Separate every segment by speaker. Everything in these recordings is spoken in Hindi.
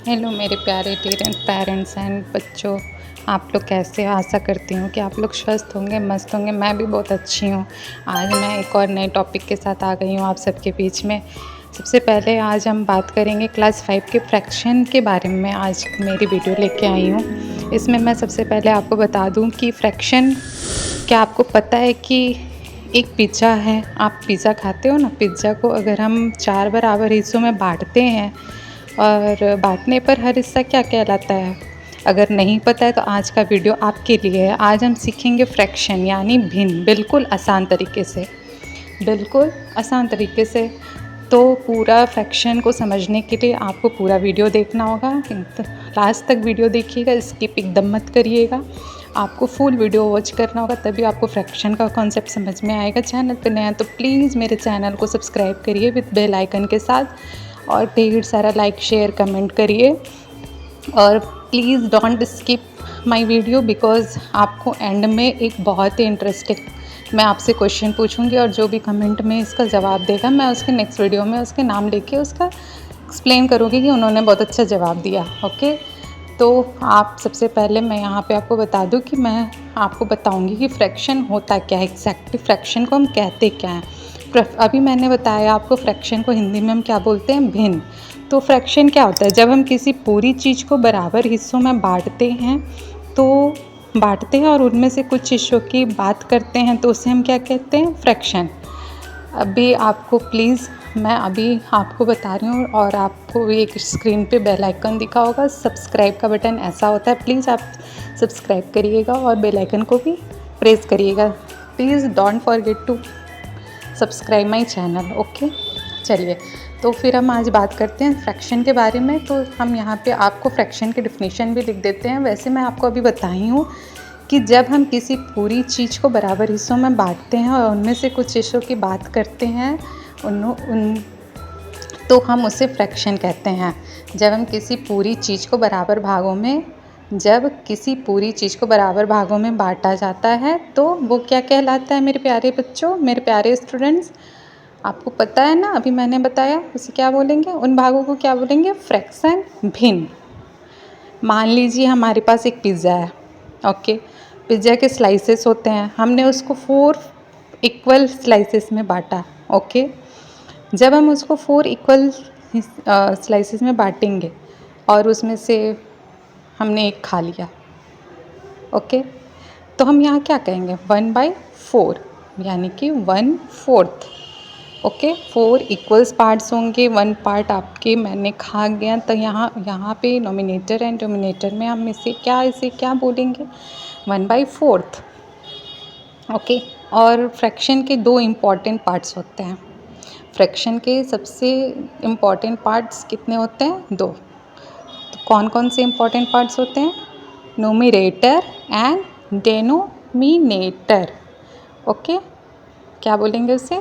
Speaker 1: हेलो मेरे प्यारे पेरेंट्स एंड बच्चों। आप लोग कैसे हो? आशा करती हूँ कि आप लोग स्वस्थ होंगे, मस्त होंगे। मैं भी बहुत अच्छी हूँ। आज मैं एक और नए टॉपिक के साथ आ गई हूँ आप सबके बीच में। सबसे पहले आज हम बात करेंगे क्लास 5 के फ्रैक्शन के बारे में। आज मेरी वीडियो लेके आई हूँ। इसमें मैं सबसे पहले आपको बता दूँ कि फ्रैक्शन, क्या आपको पता है कि एक पिज़्ज़ा है, आप पिज़्ज़ा खाते हो ना, पिज़्ज़ा को अगर हम 4 बराबर हिस्सों में बांटते हैं और बांटने पर हर हिस्सा क्या कहलाता है? अगर नहीं पता है तो आज का वीडियो आपके लिए है। आज हम सीखेंगे फ्रैक्शन यानी भिन्न, बिल्कुल आसान तरीके से, बिल्कुल आसान तरीके से। तो पूरा फ्रैक्शन को समझने के लिए आपको पूरा वीडियो देखना होगा। लास्ट तक वीडियो देखिएगा, स्किप एकदम मत करिएगा। आपको फुल वीडियो वॉच करना होगा, तभी आपको फ्रैक्शन का कॉन्सेप्ट समझ में आएगा। चैनल पर नया तो प्लीज़ मेरे चैनल को सब्सक्राइब करिए विद बेल आइकन के साथ, और ढेर सारा लाइक शेयर कमेंट करिए। और please don't skip my video, because आपको एंड में एक बहुत ही इंटरेस्टिंग मैं आपसे क्वेश्चन पूछूंगी, और जो भी कमेंट में इसका जवाब देगा मैं उसके नेक्स्ट वीडियो में उसके नाम लेके उसका एक्सप्लेन करूँगी कि उन्होंने बहुत अच्छा जवाब दिया। ओके, तो आप सबसे पहले मैं यहाँ पे आपको बता दूँ कि मैं आपको बताऊँगी कि फ्रैक्शन होता क्या है, एग्जैक्टली फ्रैक्शन को हम कहते क्या हैं। अभी मैंने बताया आपको फ्रैक्शन को हिंदी में हम क्या बोलते हैं, भिन्न। तो फ्रैक्शन क्या होता है? जब हम किसी पूरी चीज़ को बराबर हिस्सों में बांटते हैं, तो बांटते हैं और उनमें से कुछ हिस्सों की बात करते हैं, तो उसे हम क्या कहते हैं, फ्रैक्शन। अभी आपको प्लीज़ मैं अभी आपको बता रही हूँ, और आपको एक स्क्रीन पे बेल आइकन दिखा होगा, सब्सक्राइब का बटन ऐसा होता है, प्लीज़ आप सब्सक्राइब करिएगा और बेल आइकन को भी प्रेस करिएगा। Please don't forget to subscribe my channel. Okay, चलिए तो फिर हम आज बात करते हैं फ्रैक्शन के बारे में। तो हम यहाँ पे आपको फ्रैक्शन की डिफिनीशन भी लिख देते हैं। वैसे मैं आपको अभी बताई हूँ कि जब हम किसी पूरी चीज़ को बराबर हिस्सों में बांटते हैं और उनमें से कुछ हिस्सों की बात करते हैं तो हम उसे फ्रैक्शन कहते हैं। जब हम किसी पूरी चीज़ को बराबर भागों में जब किसी पूरी चीज़ को बराबर भागों में बांटा जाता है तो वो क्या कहलाता है मेरे प्यारे बच्चों, मेरे प्यारे स्टूडेंट्स? आपको पता है ना, अभी मैंने बताया उसे क्या बोलेंगे, उन भागों को क्या बोलेंगे, फ्रैक्शन, भिन्न। मान लीजिए हमारे पास एक पिज़्ज़ा है। ओके, पिज़्ज़ा के स्लाइसेस होते हैं, हमने उसको 4 इक्वल स्लाइसेस में बांटा। ओके, जब हम उसको 4 इक्वल स्लाइसेस में बांटेंगे और उसमें से हमने एक खा लिया, ओके, तो हम यहाँ क्या कहेंगे, 1/4 यानी कि 1/4। ओके, 4 इक्वल्स पार्ट्स होंगे, 1 पार्ट आपके मैंने खा गया, तो यहाँ पे नोमिनेटर एंड डोमिनेटर में हम इसे क्या बोलेंगे, 1/4। ओके, और फ्रैक्शन के 2 इम्पॉर्टेंट पार्ट्स होते हैं। फ्रैक्शन के सबसे इम्पॉर्टेंट पार्ट्स कितने होते हैं, 2। तो कौन कौन से इम्पॉर्टेंट पार्ट्स होते हैं, न्यूमरेटर एंड डेनोमिनेटर। ओके, क्या बोलेंगे उसे,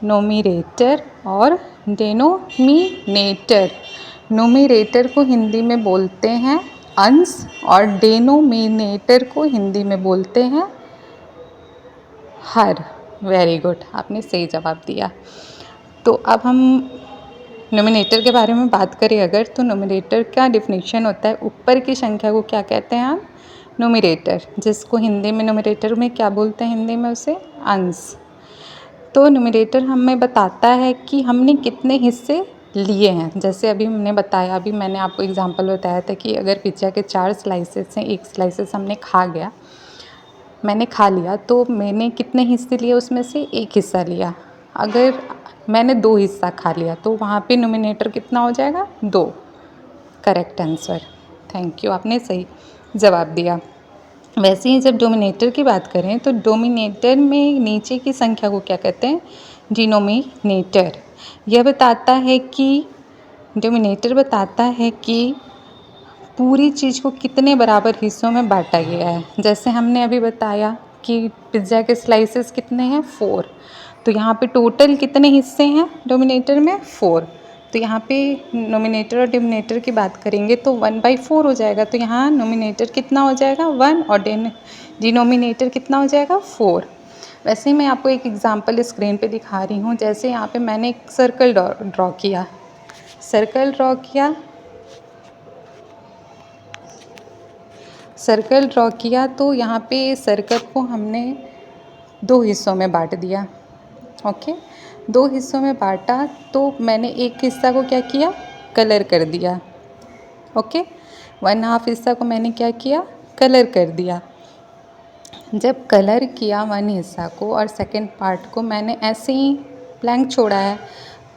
Speaker 1: नोमिनेटर और डेनोमिनेटर। नोमिनेटर को हिंदी में बोलते हैं अंश और डेनोमिनेटर को हिंदी में बोलते हैं हर। वेरी गुड, आपने सही जवाब दिया। तो अब हम नोमिनेटर के बारे में बात करें अगर, तो नोमिनेटर का डिफिनीशन होता है ऊपर की संख्या को क्या कहते हैं हम, नोमिनेटर, जिसको हिंदी में नोमिनेटर में क्या बोलते हैं, हिंदी में उसे अंश। तो न्यूमरेटर हमें बताता है कि हमने कितने हिस्से लिए हैं। जैसे अभी हमने बताया, अभी मैंने आपको एग्जांपल बताया था कि अगर पिज़्ज़ा के 4 स्लाइसेस हैं, एक स्लाइसेस मैंने खा लिया, तो मैंने कितने हिस्से लिए, उसमें से एक हिस्सा लिया। अगर मैंने 2 हिस्सा खा लिया तो वहाँ पे नोमिनेटर कितना हो जाएगा, 2। करेक्ट आंसर, थैंक यू, आपने सही जवाब दिया। वैसे ही जब डोमिनेटर की बात करें तो डोमिनेटर में नीचे की संख्या को क्या कहते हैं, डिनोमिनेटर। यह बताता है कि डोमिनेटर बताता है कि पूरी चीज़ को कितने बराबर हिस्सों में बांटा गया है। जैसे हमने अभी बताया कि पिज़्ज़ा के स्लाइसेस कितने हैं, 4। तो यहाँ पे टोटल कितने हिस्से हैं डोमिनेटर में, 4। तो यहाँ पे नोमिनेटर और डिनोमिनेटर की बात करेंगे तो 1/4 हो जाएगा। तो यहाँ नोमिनेटर कितना हो जाएगा, 1, और डिनोमिनेटर कितना हो जाएगा, 4। वैसे ही मैं आपको एक एग्जांपल स्क्रीन पे दिखा रही हूँ। जैसे यहाँ पे मैंने एक सर्कल ड्रॉ किया, सर्कल ड्रॉ किया तो यहाँ पे सर्कल को हमने 2 हिस्सों में बांट दिया। ओके, 2 हिस्सों में बांटा तो मैंने एक हिस्सा को क्या किया, कलर कर दिया। ओके, 1/2 हिस्सा को मैंने क्या किया, कलर कर दिया। जब कलर किया 1 हिस्सा को और सेकंड पार्ट को मैंने ऐसे ही ब्लैंक छोड़ा है,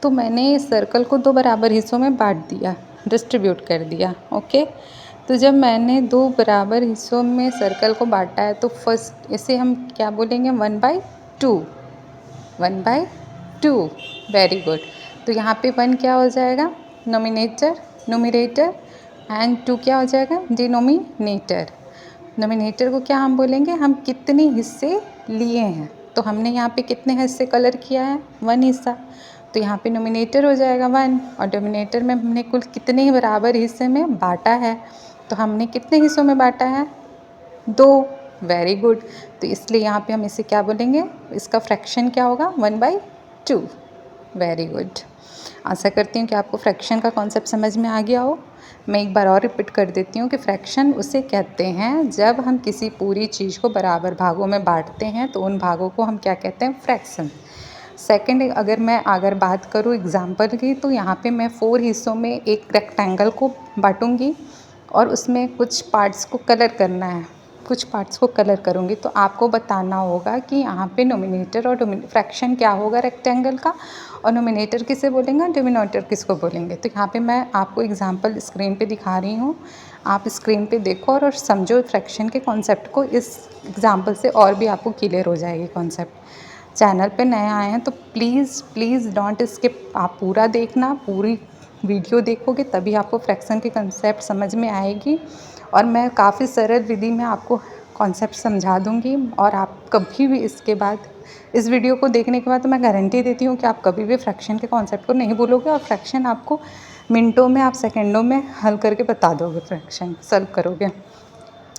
Speaker 1: तो मैंने सर्कल को 2 बराबर हिस्सों में बांट दिया, डिस्ट्रीब्यूट कर दिया। ओके, तो जब मैंने 2 बराबर हिस्सों में सर्कल को बांटा है तो फर्स्ट इसे हम क्या बोलेंगे, 1/2। 1/2, वेरी गुड। तो यहाँ पे 1 क्या हो जाएगा, नोमिनेटर एंड 2 क्या हो जाएगा, डिनोमिनेटर। नोमिनेटर को क्या हम बोलेंगे, हम कितने हिस्से लिए हैं। तो हमने यहाँ पे कितने हिस्से कलर किया है, 1 हिस्सा, तो यहाँ पे नोमिनेटर हो जाएगा 1। और डिनोमिनेटर में हमने कुल कितने बराबर हिस्से में बांटा है, तो हमने कितने हिस्सों में बांटा है, 2। Very good. तो इसलिए यहाँ पे हम इसे क्या बोलेंगे, इसका फ्रैक्शन क्या होगा, 1/2। Very good. आशा करती हूँ कि आपको फ्रैक्शन का कॉन्सेप्ट समझ में आ गया हो। मैं एक बार और रिपीट कर देती हूँ कि फ्रैक्शन उसे कहते हैं जब हम किसी पूरी चीज़ को बराबर भागों में बांटते हैं तो उन भागों को हम क्या कहते हैं, फ्रैक्शन। सेकंड, अगर बात करूँ एग्जाम्पल की, तो यहाँ पे मैं 4 हिस्सों में एक रेक्टेंगल को बांटूंगी और उसमें कुछ पार्ट्स को कलर करना है, कुछ पार्ट्स को कलर करूँगी। तो आपको बताना होगा कि यहाँ पे नोमिनेटर और फ्रैक्शन क्या होगा रेक्टेंगल का, और नोमिनेटर किसे बोलेंगे, डिनोमिनेटर किसको बोलेंगे। तो यहाँ पे मैं आपको एग्जांपल स्क्रीन पे दिखा रही हूँ, आप स्क्रीन पे देखो और समझो फ्रैक्शन के कॉन्सेप्ट को। इस एग्जांपल से और भी आपको क्लियर हो जाएगी कॉन्सेप्ट। चैनल पे नए आए हैं तो प्लीज़ डोंट स्किप, आप पूरा देखना, पूरी वीडियो देखोगे तभी आपको फ्रैक्शन के कंसेप्ट समझ में आएगी। और मैं काफ़ी सरल विधि में आपको कॉन्सेप्ट समझा दूंगी। और आप कभी भी इसके बाद, इस वीडियो को देखने के बाद तो मैं गारंटी देती हूँ कि आप कभी भी फ्रैक्शन के कॉन्सेप्ट को नहीं भूलोगे और फ्रैक्शन आपको मिनटों में, आप सेकंडों में हल करके बता दोगे, फ्रैक्शन सॉल्व करोगे।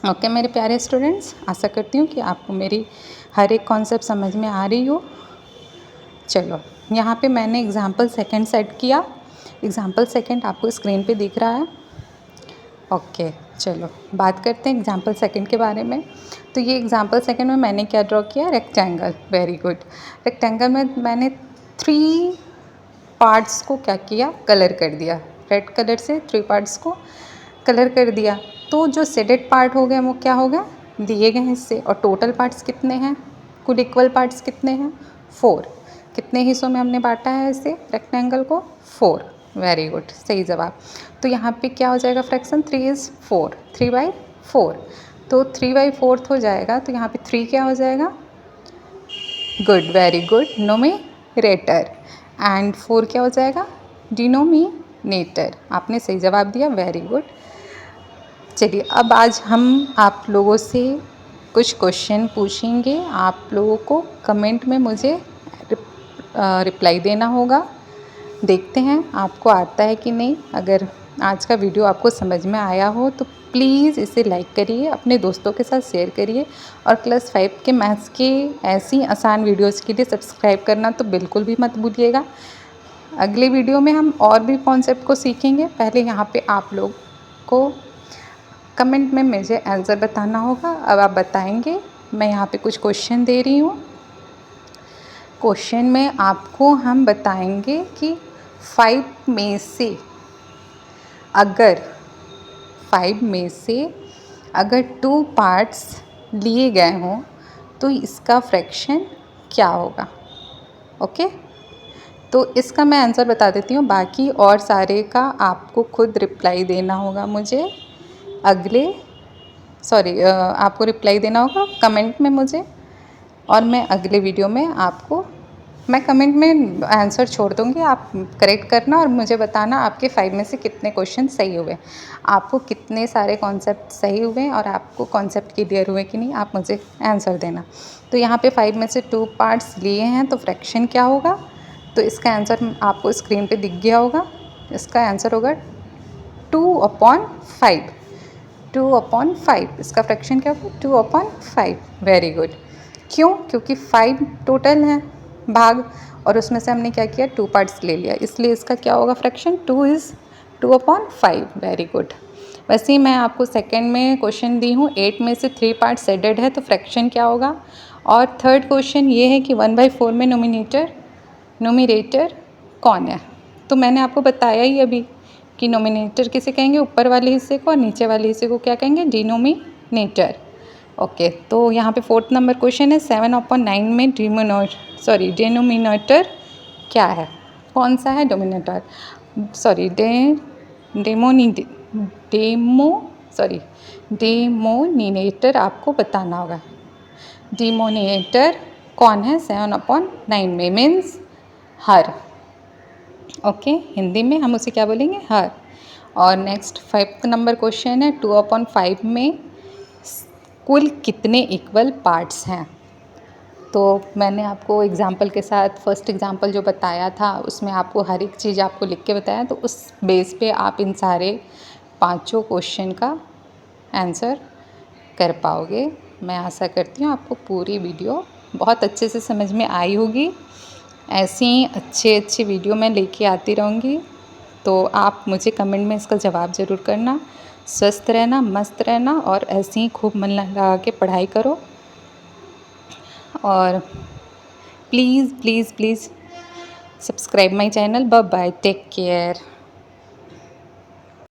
Speaker 1: ओके मेरे प्यारे स्टूडेंट्स, आशा करती हूँ कि आपको मेरी हर एक कॉन्सेप्ट समझ में आ रही हो। चलो, यहाँ पे मैंने एग्जाम्पल सेकंड सेट किया। एग्जाम्पल सेकंड आपको स्क्रीन पे दिख रहा है। ओके, चलो बात करते हैं एग्जाम्पल सेकंड के बारे में। तो ये एग्जाम्पल सेकंड में मैंने क्या ड्रॉ किया, रेक्टेंगल। Very good. रेक्टेंगल में मैंने 3 पार्ट्स को क्या किया, कलर कर दिया। रेड कलर से 3 पार्ट्स को कलर कर दिया। तो जो शेडेड पार्ट हो गए वो क्या हो गए, दिए गए हिस्से। और टोटल पार्ट्स कितने हैं, कुल इक्वल पार्ट्स कितने हैं, 4। कितने हिस्सों में हमने बांटा है इसे, रेक्टेंगल को, 4। वेरी गुड, सही जवाब। तो यहाँ पे क्या हो जाएगा फ्रैक्शन, 3 is 4, 3/4। तो 3/4 हो जाएगा। तो यहाँ पे 3 क्या हो जाएगा, good, very good, nominator. And 4 क्या हो जाएगा, डिनोमिनेटर। आपने सही जवाब दिया, वेरी गुड। चलिए, अब आज हम आप लोगों से कुछ क्वेश्चन पूछेंगे। आप लोगों को कमेंट में मुझे रिप्लाई देना होगा। देखते हैं आपको आता है कि नहीं। अगर आज का वीडियो आपको समझ में आया हो तो प्लीज़ इसे लाइक करिए, अपने दोस्तों के साथ शेयर करिए। और क्लास 5 के मैथ्स के ऐसी आसान वीडियोज़ के लिए सब्सक्राइब करना तो बिल्कुल भी मत भूलिएगा। अगले वीडियो में हम और भी कॉन्सेप्ट को सीखेंगे। पहले यहाँ पे आप लोग को कमेंट में मुझे आंसर बताना होगा। अब आप बताएंगे। मैं यहाँ पे कुछ क्वेश्चन दे रही हूँ। क्वेश्चन में आपको हम बताएंगे कि 5 में से अगर 2 पार्ट्स लिए गए हों तो इसका फ्रैक्शन क्या होगा। ओके, तो इसका मैं आंसर बता देती हूँ, बाकी और सारे का आपको खुद रिप्लाई देना होगा मुझे। आपको रिप्लाई देना होगा कमेंट में मुझे, और मैं अगले वीडियो में आपको मैं कमेंट में आंसर छोड़ दूँगी। आप करेक्ट करना और मुझे बताना आपके 5 में से कितने क्वेश्चन सही हुए, आपको कितने सारे कॉन्सेप्ट सही हुए और आपको कॉन्सेप्ट क्लियर हुए कि नहीं, आप मुझे आंसर देना। तो यहाँ पे 5 में से 2 पार्ट्स लिए हैं तो फ्रैक्शन क्या होगा। तो इसका आंसर आपको स्क्रीन पे दिख गया होगा। इसका आंसर होगा 2/5। 2/5 इसका फ्रैक्शन क्या होगा, 2/5। Very good. क्यों, क्योंकि 5 टोटल है भाग और उसमें से हमने क्या किया, 2 पार्ट्स ले लिया, इसलिए इसका क्या होगा फ्रैक्शन, 2 is 2/5। Very good. वैसे ही मैं आपको सेकंड में क्वेश्चन दी हूँ, 8 में से 3 पार्ट शेडेड है तो फ्रैक्शन क्या होगा। और थर्ड क्वेश्चन ये है कि 1/4 में नोमिनेटर कौन है। तो मैंने आपको बताया ही अभी कि नोमिनेटर किसे कहेंगे, ऊपर वाले हिस्से को, और नीचे वाले हिस्से को क्या कहेंगे, डिनोमिनेटर। ओके, तो यहाँ पे 4th नंबर क्वेश्चन है 7/9 में डिनोमिनेटर क्या है, कौन सा है डोमिनेटर, डेमोनिनेटर आपको बताना होगा। डिमोनिनेटर कौन है 7/9 में, मीन्स हर। ओके, हिंदी में हम उसे क्या बोलेंगे, हर। और नेक्स्ट 5th नंबर क्वेश्चन है 2/5 में कुल कितने इक्वल पार्ट्स हैं। तो मैंने आपको एग्जाम्पल के साथ फर्स्ट एग्जाम्पल जो बताया था उसमें आपको हर एक चीज़ आपको लिख के बताया, तो उस बेस पे आप इन सारे 5 क्वेश्चन का आंसर कर पाओगे। मैं आशा करती हूँ आपको पूरी वीडियो बहुत अच्छे से समझ में आई होगी। ऐसी अच्छे वीडियो मैं लेके आती रहूँगी, तो आप मुझे कमेंट में इसका जवाब ज़रूर करना। स्वस्थ रहना, मस्त रहना, और ऐसे ही खूब मन लगा के पढ़ाई करो। और please subscribe my channel. Bye bye, take care.